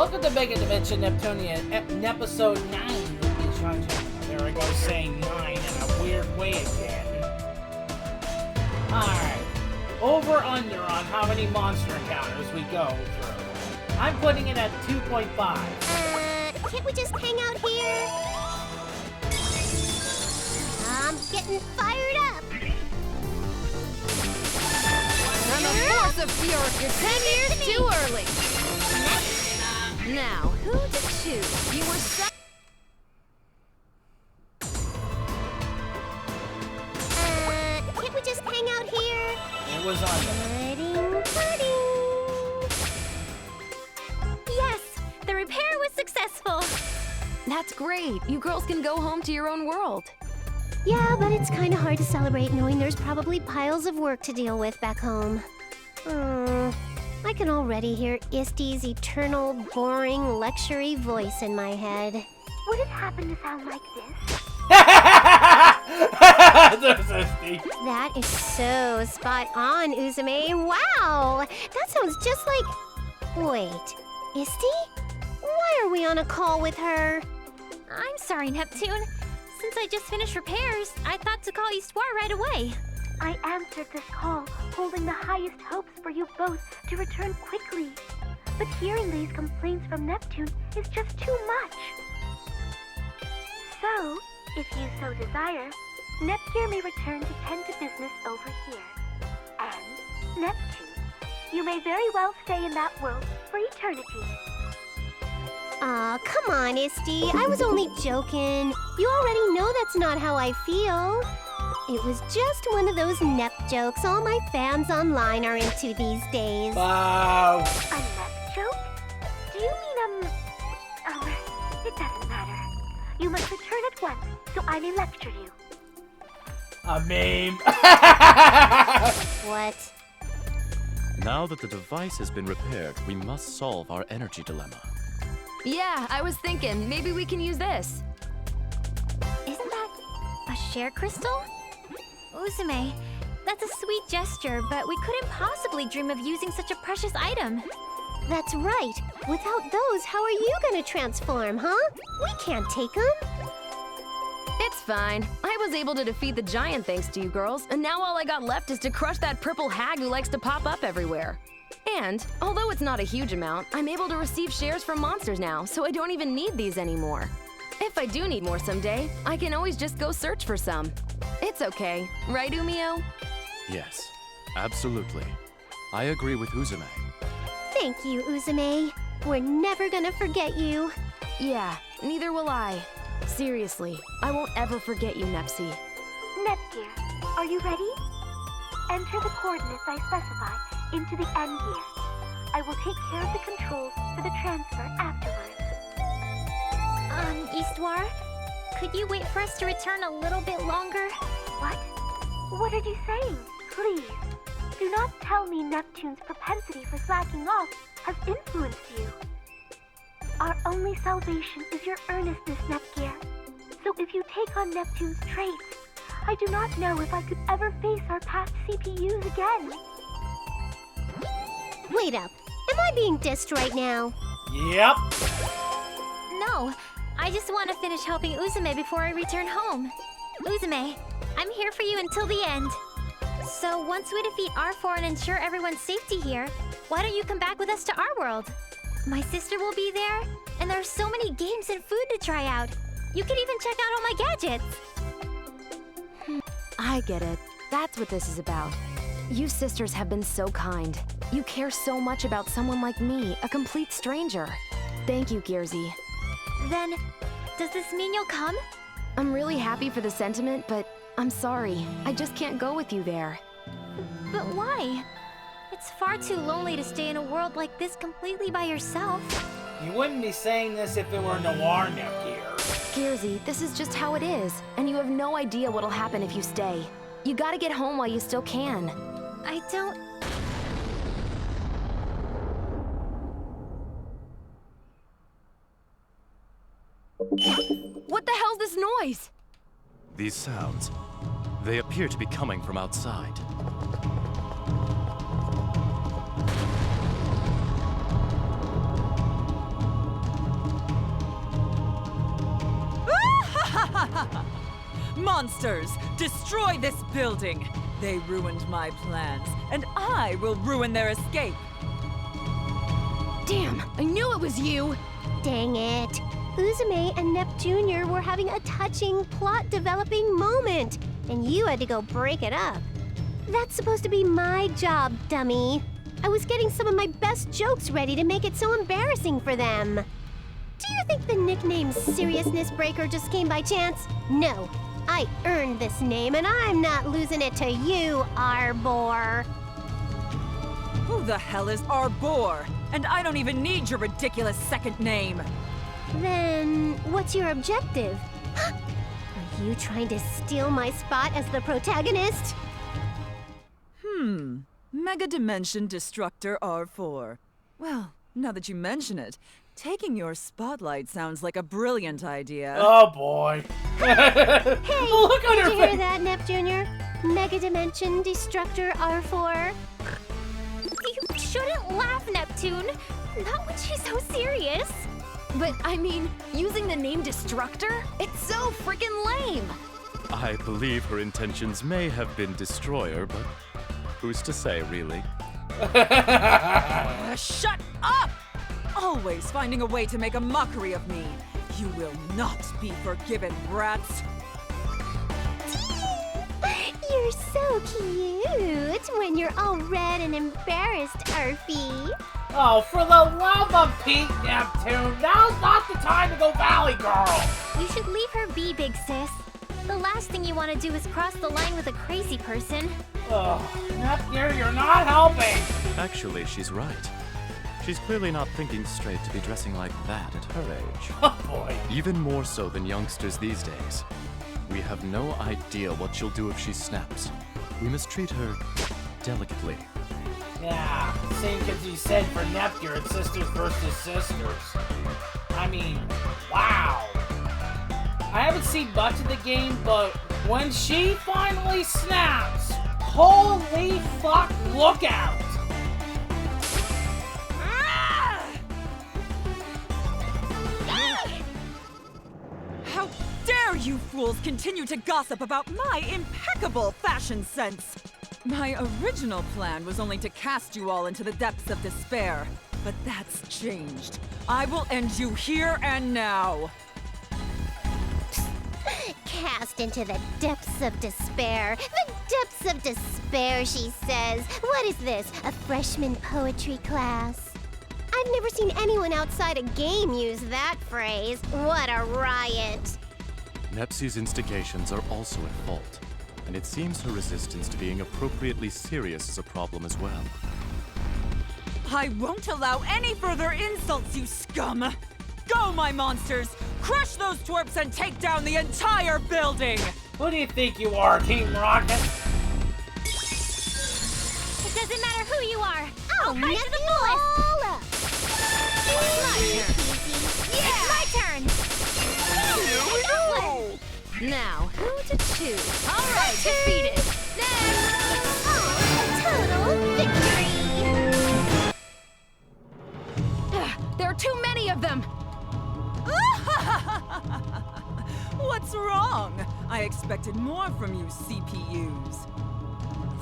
Welcome to Mega Dimension Neptunian, Nepisode 9. There I go saying 9 in a weird way again. Alright. Over under on how many monster encounters we go through. I'm putting it at 2.5. Can't we just hang out here? I'm getting fired up. And the force of fury, you're 10 years too early. Now, who to choose? You were so... Can't we just hang out here? It was on Pudding. Yes, the repair was successful. That's great. You girls can go home to your own world. Yeah, but it's kind of hard to celebrate knowing there's probably piles of work to deal with back home. I can already hear HISTY's eternal, boring, lectury voice in my head. Would it happen to sound like this? That is so spot on, Uzume. Wow! That sounds just like... Wait, HISTY? Why are we on a call with her? I'm sorry, Neptune. Since I just finished repairs, I thought to call Histoire right away. I answered this call, holding the highest hopes for you both to return quickly. But hearing these complaints from Neptune is just too much. So, if you so desire, Nepgear may return to tend to business over here. And, Neptune, you may very well stay in that world for eternity. Aw, come on, HISTY. I was only joking. You already know that's not how I feel. It was just one of those Nep jokes all my fans online are into these days. Wow. A Nep joke? Do you mean, it doesn't matter. You must return at once, so I may lecture you. A meme. What? Now that the device has been repaired, we must solve our energy dilemma. Yeah, I was thinking, maybe we can use this. Isn't that a share crystal? Uzume, that's a sweet gesture, but we couldn't possibly dream of using such a precious item. That's right. Without those, how are you gonna transform, huh? We can't take them. It's fine. I was able to defeat the giant thanks to you girls, and now all I got left is to crush that purple hag who likes to pop up everywhere. And, although it's not a huge amount, I'm able to receive shares from monsters now, so I don't even need these anymore. If I do need more someday, I can always just go search for some. It's okay, right, Umio? Yes, absolutely. I agree with Uzume. Thank you, Uzume. We're never gonna forget you. Yeah, neither will I. Seriously, I won't ever forget you, Nepsy. Nepgear, are you ready? Enter the coordinates I specify into the MDN. I will take care of the controls for the transfer afterwards. Histoire, could you wait for us to return a little bit longer? What? What are you saying? Please, do not tell me Neptune's propensity for slacking off has influenced you. Our only salvation is your earnestness, Nepgear. So if you take on Neptune's traits, I do not know if I could ever face our past CPUs again. Wait up. Am I being dissed right now? Yep. No, I just want to finish helping Uzume before I return home. Uzume, I'm here for you until the end. So once we defeat R4 and ensure everyone's safety here, why don't you come back with us to our world? My sister will be there, and there are so many games and food to try out. You can even check out all my gadgets. I get it. That's what this is about. You sisters have been so kind. You care so much about someone like me, a complete stranger. Thank you, Gearsy. Then, does this mean you'll come? I'm really happy for the sentiment, but I'm sorry. I just can't go with you there. But why? It's far too lonely to stay in a world like this completely by yourself. You wouldn't be saying this if it were Noir Nepgear. Gearsy, this is just how it is, and you have no idea what'll happen if you stay. You gotta get home while you still can. I don't... What the hell's this noise? These sounds, they appear to be coming from outside. Monsters, destroy this building! They ruined my plans, and I will ruin their escape! Damn, I knew it was you! Dang it. Uzume and Nep Jr. were having a touching, plot-developing moment, and you had to go break it up. That's supposed to be my job, dummy. I was getting some of my best jokes ready to make it so embarrassing for them. Do you think the nickname Seriousness Breaker just came by chance? No. I earned this name, and I'm not losing it to you, Arbor. Who the hell is Arbor? And I don't even need your ridiculous second name! Then, what's your objective? Are you trying to steal my spot as the protagonist? Mega Dimension Destructor R4. Well, now that you mention it, taking your spotlight sounds like a brilliant idea. Oh boy. Hey, Look on did her you hear face. that, Nep Jr.? Mega Dimension Destructor R4. You shouldn't laugh, Neptune. Not when she's so serious. But, I mean, using the name Destructor? It's so freaking lame! I believe her intentions may have been destroyer, but who's to say, really? Shut up! Always finding a way to make a mockery of me. You will not be forgiven, brats. You're so cute when you're all red and embarrassed, Arfie. Oh, for the love of Pete, Neptune, now's not the time to go Valley Girl. You should leave her be, big sis. The last thing you want to do is cross the line with a crazy person. Ugh, Nepgear, you're not helping. Actually, she's right. She's clearly not thinking straight to be dressing like that at her age. Oh boy. Even more so than youngsters these days. We have no idea what she'll do if she snaps. We must treat her delicately. Yeah, same as you said for Nepgear and Sisters versus Sisters. I mean, wow. I haven't seen much of the game, but when she finally snaps, holy fuck, look out! How dare you fools continue to gossip about my impeccable fashion sense! My original plan was only to cast you all into the depths of despair, but that's changed. I will end you here and now. Cast into the depths of despair. The depths of despair, she says. What is this, a freshman poetry class? I've never seen anyone outside a game use that phrase. What a riot. Nepsi's instigations are also at fault, and it seems her resistance to being appropriately serious is a problem as well. I won't allow any further insults, you scum! Go, my monsters! Crush those twerps and take down the entire building! Who do you think you are, Team Rocket? It doesn't matter who you are. I'll fight to the Nebula! fullest. It's my turn. Now, who to choose? Alright, defeated! Next! Total victory! There are too many of them! What's wrong? I expected more from you, CPUs.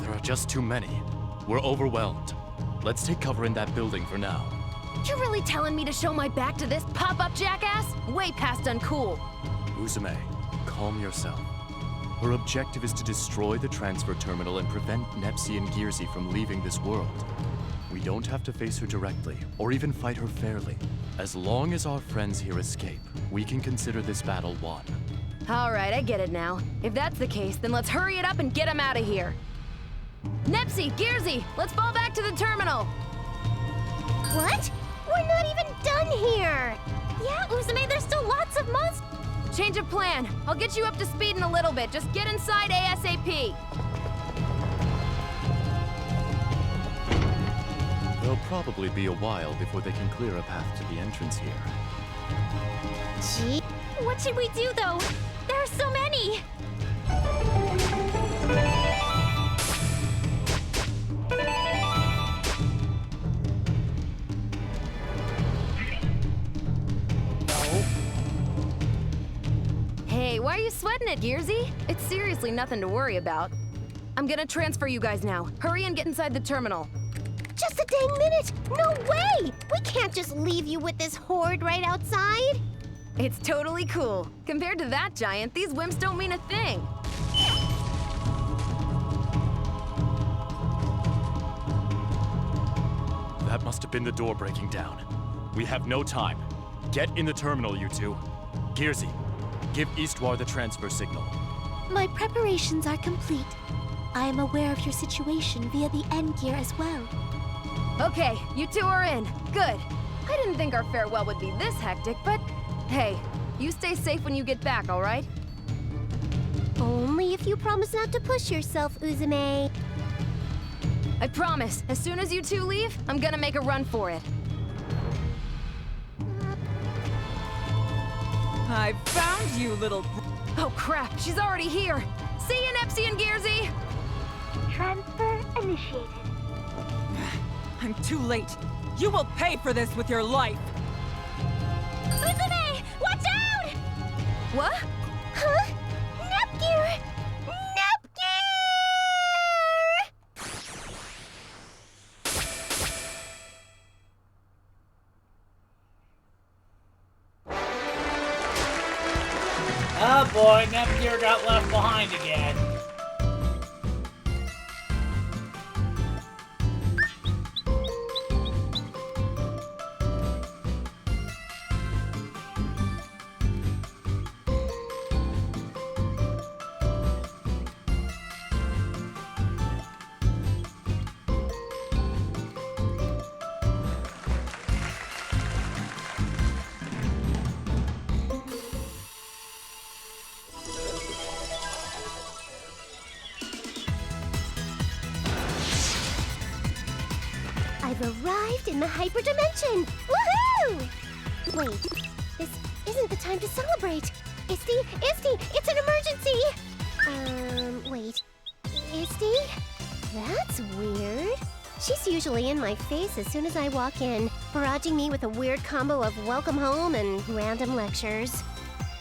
There are just too many. We're overwhelmed. Let's take cover in that building for now. You're really telling me to show my back to this pop-up jackass? Way past uncool. Uzume, calm yourself. Her objective is to destroy the transfer terminal and prevent Nepsi and Gearsy from leaving this world. We don't have to face her directly, or even fight her fairly. As long as our friends here escape, we can consider this battle won. Alright, I get it now. If that's the case, then let's hurry it up and get him out of here. Nepsi, Gearsy, let's fall back to the terminal! What? We're not even done here! Yeah, Uzume, there's still lots of monsters. Change of plan. I'll get you up to speed in a little bit. Just get inside ASAP. There'll probably be a while before they can clear a path to the entrance here. Gee, What should we do, though? There are so many. Hey, Hey, why are you sweating it, Gearsy? It's seriously nothing to worry about. I'm gonna transfer you guys now. Hurry and get inside the terminal. Just a dang minute! No way! We can't just leave you with this horde right outside! It's totally cool. Compared to that giant, these wimps don't mean a thing. That must have been the door breaking down. We have no time. Get in the terminal, you two. Gearsy, give Eastwar the transfer signal. My preparations are complete. I am aware of your situation via the N-gear as well. Okay, you two are in. Good. I didn't think our farewell would be this hectic, but hey, you stay safe when you get back, all right? Only if you promise not to push yourself, Uzume. I promise, as soon as you two leave, I'm gonna make a run for it. I found you, little... Oh crap, she's already here. See you, Nepsy and Gearsy! Transfer initiated. I'm too late. You will pay for this with your life. Uzume! Watch out! What? Huh? Nepgear! Nepgear! Oh boy, Nepgear got left behind again. I've arrived in the hyperdimension! Woohoo! Wait, this isn't the time to celebrate. Isty, it's an emergency! Wait. Isty? That's weird. She's usually in my face as soon as I walk in, barraging me with a weird combo of welcome home and random lectures.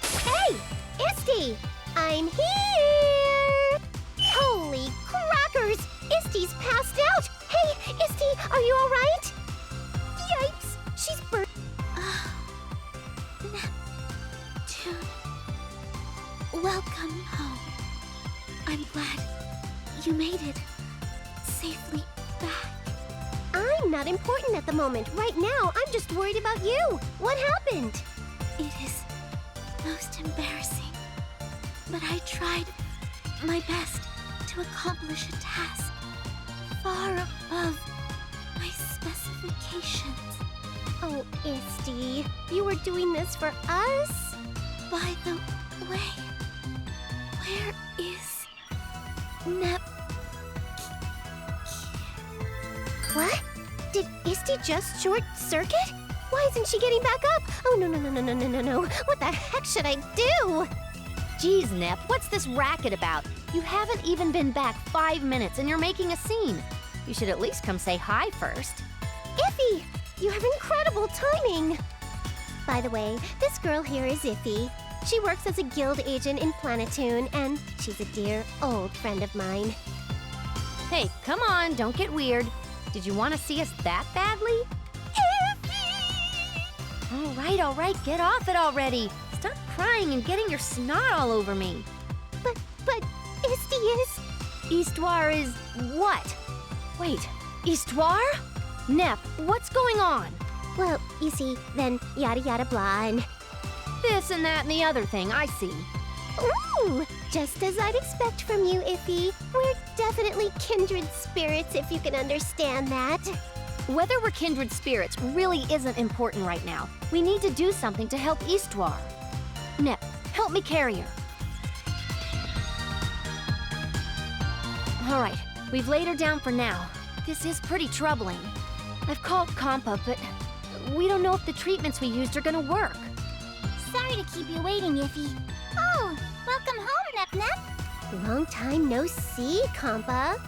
Hey! Isty! I'm here! Holy crackers! Isty's passed out! Hey, Isty, are you all right? Yikes! She's burnt. Welcome home. I'm glad you made it safely back. I'm not important at the moment. Right now, I'm just worried about you. What happened? It is most embarrassing, but I tried my best to accomplish a task far above my specifications. Oh, Isty, you were doing this for us? By the way, where is Nep? What? Did Isty just short circuit? Why isn't she getting back up? Oh, no. What the heck should I do? Geez, Nep, what's this racket about? You haven't even been back 5 minutes and you're making a scene. You should at least come say hi first. Iffy, you have incredible timing. By the way, this girl here is Iffy. She works as a guild agent in Planetoon, and she's a dear old friend of mine. Hey, come on, don't get weird. Did you want to see us that badly? Iffy! All right, get off it already. Stop crying and getting your snot all over me. But Isty is... Eastwar is what? Wait, Eastwar? Nep, what's going on? Well, you see, then yada yada blah and... This and that and the other thing, I see. Ooh! Just as I'd expect from you, Iffy. We're definitely kindred spirits, if you can understand that. Whether we're kindred spirits really isn't important right now. We need to do something to help Eastwar. Nep, help me carry her. All right, we've laid her down for now. This is pretty troubling. I've called Compa, but we don't know if the treatments we used are gonna work. Sorry to keep you waiting, Iffy. Oh, welcome home, Nep. Long time no see, Compa.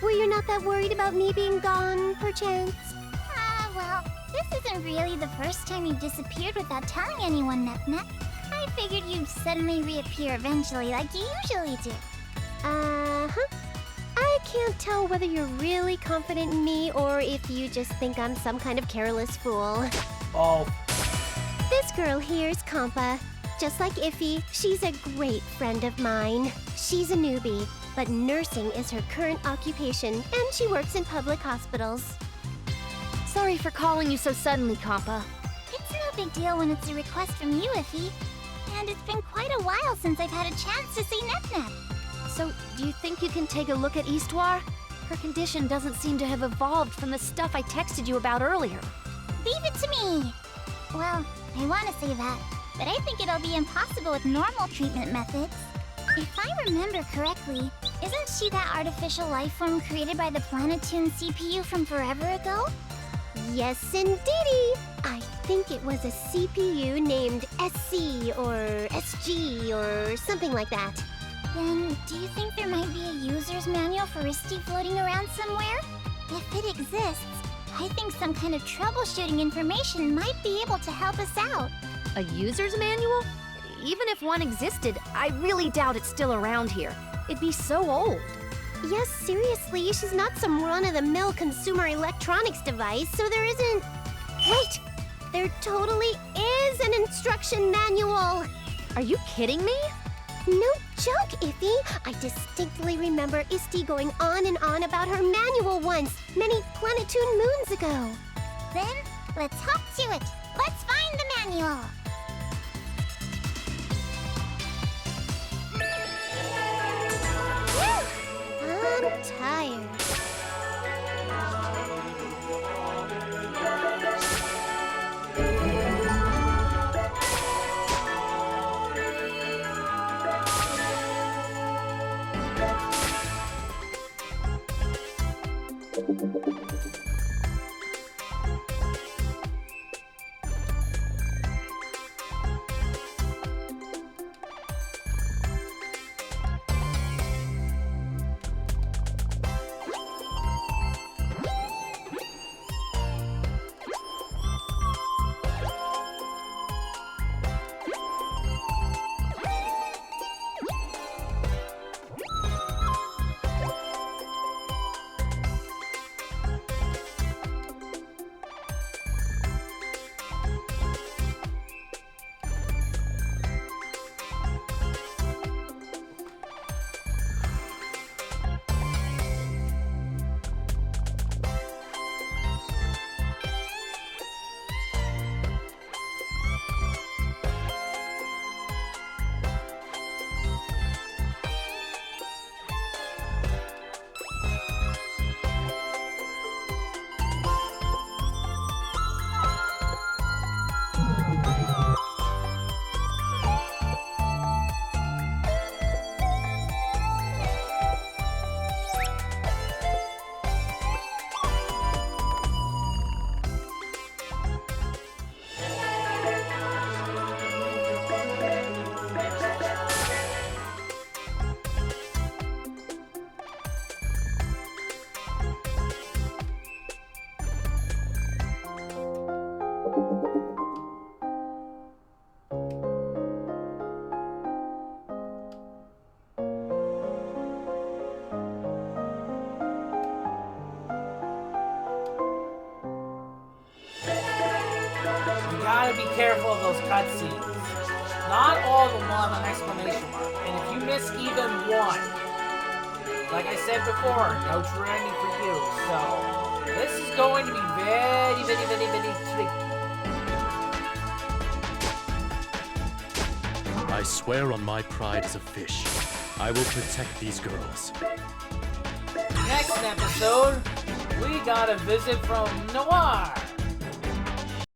Were you not that worried about me being gone, perchance? Well, this isn't really the first time you disappeared without telling anyone, Nep. I've figured you'd suddenly reappear eventually like you usually do. Uh-huh. I can't tell whether you're really confident in me or if you just think I'm some kind of careless fool. Oh, This girl here's Compa. Just like Iffy, she's a great friend of mine. She's a newbie, but nursing is her current occupation, and she works in public hospitals. Sorry for calling you so suddenly, Compa. It's no big deal when it's a request from you, Iffy. And it's been quite a while since I've had a chance to see Nep. So, do you think you can take a look at Histoire? Her condition doesn't seem to have evolved from the stuff I texted you about earlier. Leave it to me! Well, I want to say that, but I think it'll be impossible with normal treatment methods. If I remember correctly, isn't she that artificial life form created by the Planetoon CPU from forever ago? Yes, indeedy! I think it was a CPU named SC or SG or something like that. Then, do you think there might be a user's manual for HISTY floating around somewhere? If it exists, I think some kind of troubleshooting information might be able to help us out. A user's manual? Even if one existed, I really doubt it's still around here. It'd be so old. Yes, seriously, she's not some run-of-the-mill consumer electronics device, so there isn't... Wait! There totally is an instruction manual! Are you kidding me? No joke, Iffy! I distinctly remember HISTY going on and on about her manual once, many Planetoon moons ago. Then, let's hop to it. Let's find the manual. I'm tired. gotta be careful of those cutscenes. Not all of them will have an exclamation mark. And if you miss even one, like I said before, no training for you. So, this is going to be very tricky. I swear on my pride as a fish, I will protect these girls. Next episode, we got a visit from Noir.